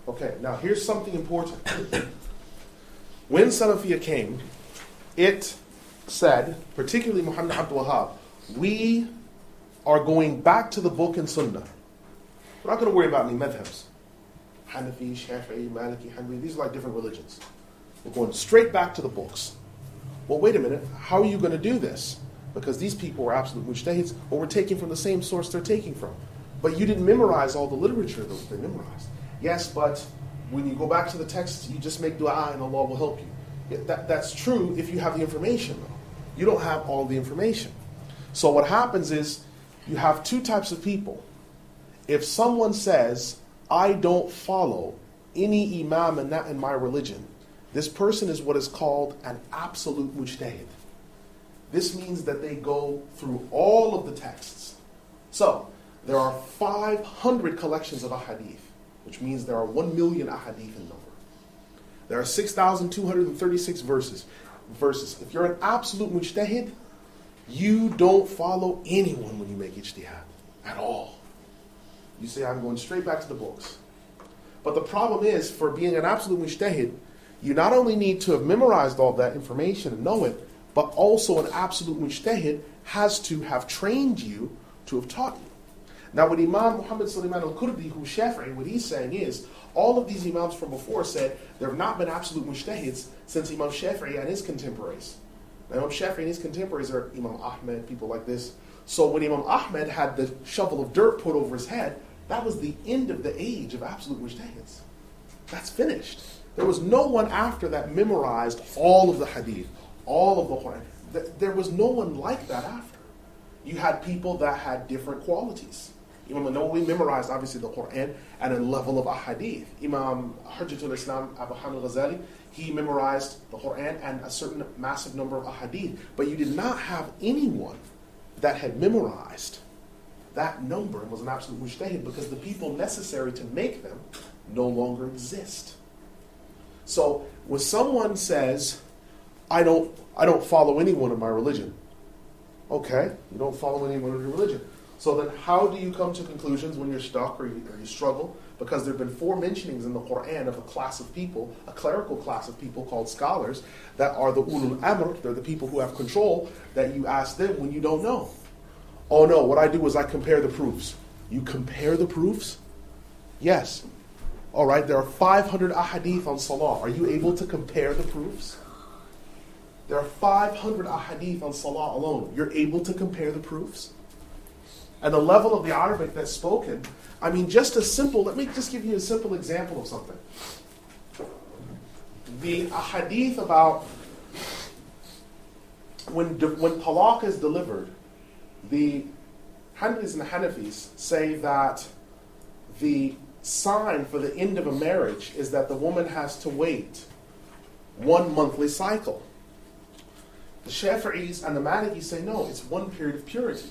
Okay, now here's something important. When Salafiyya came, it said, particularly Muhammad Abdul-Wahhab, we are going back to the book and Sunnah. We're not going to worry about any madhabs. Hanafi, Shafi'i, Maliki, Hanbali, these are like different religions. We're going straight back to the books. Well, wait a minute, how are you going to do this? Because these people were absolute mujtahids, or we're taking from the same source they're taking from. But you didn't memorize all the literature that they memorized. Yes, but when you go back to the text, you just make dua and Allah will help you. That's true if you have the information, though. You don't have all the information. So what happens is, you have two types of people. If someone says, I don't follow any imam in my religion, this person is what is called an absolute mujtahid. This means that they go through all of the texts. So, there are 500 collections of ahadith, which means there are 1 million ahadith in number. There are 6,236 verses. If you're an absolute mujtahid, you don't follow anyone when you make ijtihad at all. You say, I'm going straight back to the books. But the problem is, for being an absolute mujtahid, you not only need to have memorized all that information and know it, but also an absolute mujtahid has to have trained you to have taught you. Now, when Imam Muhammad Sulaiman al-Kurdi, who's Shafi'i, what he's saying is, all of these imams from before said there have not been absolute mujtahids since Imam Shafi'i and his contemporaries. Now, Imam Shafi'i and his contemporaries are Imam Ahmed, people like this. So when Imam Ahmed had the shovel of dirt put over his head, that was the end of the age of absolute mujtahids. That's finished. There was no one after that memorized all of the hadith, all of the Quran. There was no one like that after. You had people that had different qualities. Imam Nawawi memorized, obviously, the Quran at a level of ahadith. Imam Hujjatul Islam, Abu Hamid al-Ghazali, he memorized the Quran and a certain massive number of ahadith. But you did not have anyone that had memorized that number and was an absolute mujtahid, because the people necessary to make them no longer exist. So when someone says, I don't follow anyone in my religion. Okay, you don't follow anyone in your religion. So then how do you come to conclusions when you're stuck or you struggle? Because there have been 4 mentionings in the Quran of a class of people, a clerical class of people called scholars, that are the ulul amr, they're the people who have control, that you ask them when you don't know. Oh no, what I do is I compare the proofs. You compare the proofs? Yes. All right, there are 500 ahadith on salah. Are you able to compare the proofs? There are 500 ahadith on salah alone. You're able to compare the proofs? And the level of the Arabic that's spoken, I mean, let me just give you a simple example of something. The ahadith about when talaq is delivered, the Hanbalis and the Hanafis say that the sign for the end of a marriage is that the woman has to wait 1 monthly cycle. The Shafi'is and the Malikis say no, it's 1 period of purity.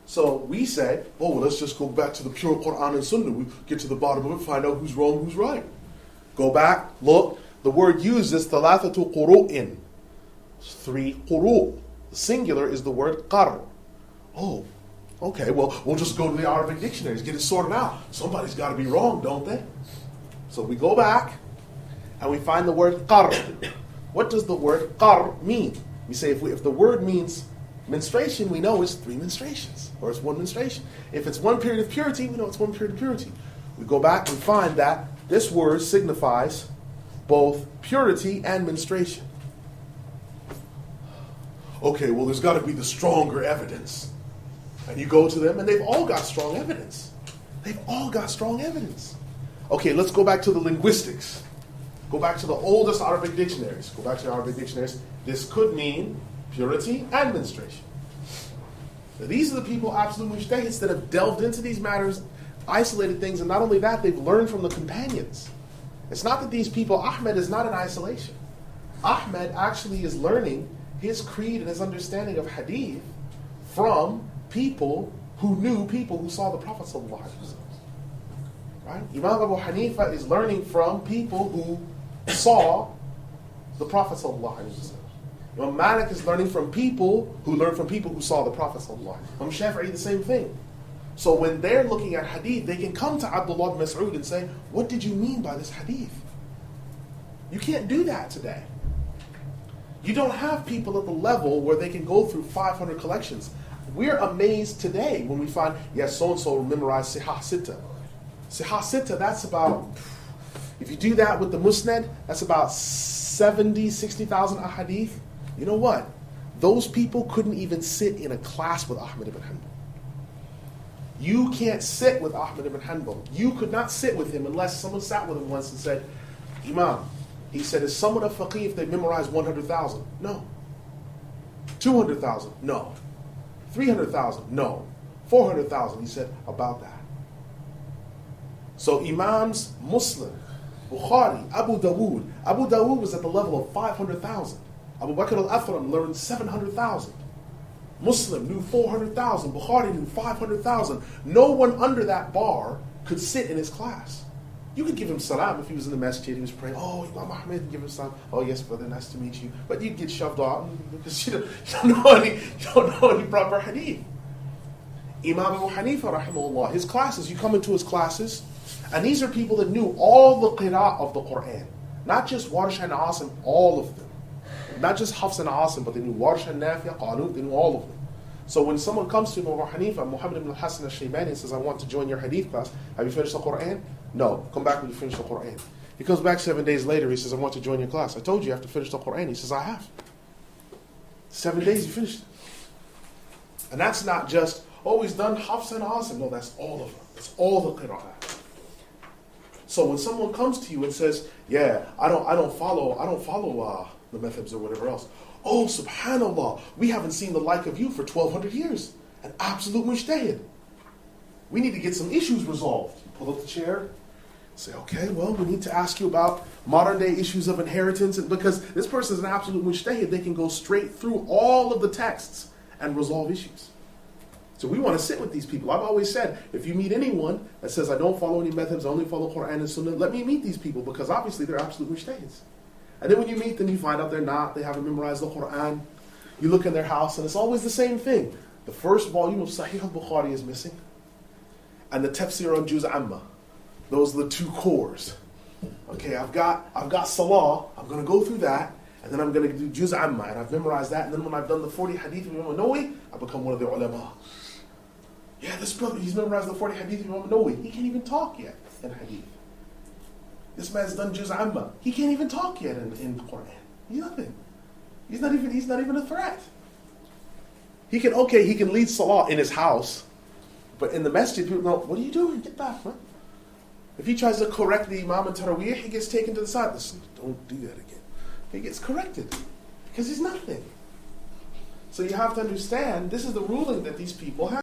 So we said, oh, well, let's just go back to the pure Quran and Sunnah. We get to the bottom of it, find out who's wrong, who's right. Go back, look. The word used is thalathatu quru'in. 3 quru'. The singular is the word qar. Oh, okay, well, we'll just go to the Arabic dictionaries, get it sorted out. Somebody's got to be wrong, don't they? So we go back, and we find the word qar. What does the word qar mean? We say if the word means menstruation, we know it's 3 menstruations, or it's 1 menstruation. If it's 1 period of purity, we know it's 1 period of purity. We go back and find that this word signifies both purity and menstruation. Okay, well, there's got to be the stronger evidence. And you go to them, and they've all got strong evidence. They've all got strong evidence. Okay, let's go back to the linguistics. Go back to the oldest Arabic dictionaries. Go back to the Arabic dictionaries. This could mean purity and menstruation. Now, these are the people, absolute mujtahids, that have delved into these matters, isolated things, and not only that, they've learned from the companions. It's not that these people, Ahmed is not in isolation. Ahmed actually is learning his creed and his understanding of hadith from people who knew people who saw the Prophet ﷺ. Right? Imam Abu Hanifa is learning from people who saw the Prophet ﷺ. Imam Malik is learning from people who learned from people who saw the Prophet ﷺ. Imam Shafi'i, the same thing. So when they're looking at hadith, they can come to Abdullah ibn Mas'ud and say, what did you mean by this hadith? You can't do that today. You don't have people at the level where they can go through 500 collections. We're amazed today when we find, yes, so-and-so memorized Sihah Sitta. Sihah Sitta, that's about, if you do that with the Musnad, that's about 60,000 ahadith. You know what? Those people couldn't even sit in a class with Ahmad ibn Hanbal. You can't sit with Ahmad ibn Hanbal. You could not sit with him unless someone sat with him once and said, Imam, he said, is someone a faqih if they memorize 100,000? No. 200,000? No. 300,000? No. 400,000? He said, about that. So Imams, Muslim, Bukhari, Abu Dawood. Abu Dawood was at the level of 500,000. Abu Bakr al-Athram learned 700,000. Muslim knew 400,000. Bukhari knew 500,000. No one under that bar could sit in his class. You could give him salam if he was in the masjid, he was praying, oh, Imam Ahmed, give him salam. Oh, yes, brother, nice to meet you. But you'd get shoved out because you don't know any proper hadith. Imam Abu Hanifa, rahimahullah, his classes, you come into his classes, and these are people that knew all the qira'ah of the Quran. Not just Warsh and Asim, all of them. Not just Hafs and Asim, but they knew Warsh and Nafi', Qanut, they knew all of them. So when someone comes to Imam Abu Hanifa, Muhammad ibn al-Hasan al-Shaybani, and says, I want to join your hadith class, have you finished the Quran? No, come back when you finish the Quran. He comes back 7 days later, he says, I want to join your class. I told you you have to finish the Quran. He says, I have. 7 days, you finished it. And that's not just, oh, he's done Hafs and Asim. No, that's all of them. That's all the qira'ah. So when someone comes to you and says, yeah, I don't follow the madhabs or whatever else. Oh, subhanallah, we haven't seen the like of you for 1,200 years. An absolute mujtahid. We need to get some issues resolved. You pull up the chair, say, okay, well, we need to ask you about modern day issues of inheritance. And because this person is an absolute mujtahid, they can go straight through all of the texts and resolve issues. So we want to sit with these people. I've always said, if you meet anyone that says, I don't follow any methods, I only follow Quran and Sunnah, let me meet these people because obviously they're absolute mujtahids. And then when you meet them, you find out they're not. They haven't memorized the Quran. You look in their house, and it's always the same thing. The first volume of Sahih al-Bukhari is missing. And the tafsir on Juz Amma. Those are the two cores. Okay, I've got Salah. I'm going to go through that. And then I'm going to do Juz Amma. And I've memorized that. And then when I've done the 40 hadith of Imam Nawawi, I become one of the ulama. Yeah, this brother, he's memorized the 40 hadith of Imam Nawawi. He can't even talk yet in hadith. This man's done Juz Amma. He can't even talk yet in the Quran. He's nothing. He's not even a threat. He can lead Salah in his house, but in the masjid, people know, what are you doing? Get back, man. If he tries to correct the Imam in Taraweeh, he gets taken to the side. Listen, don't do that again. He gets corrected because he's nothing. So you have to understand, this is the ruling that these people have.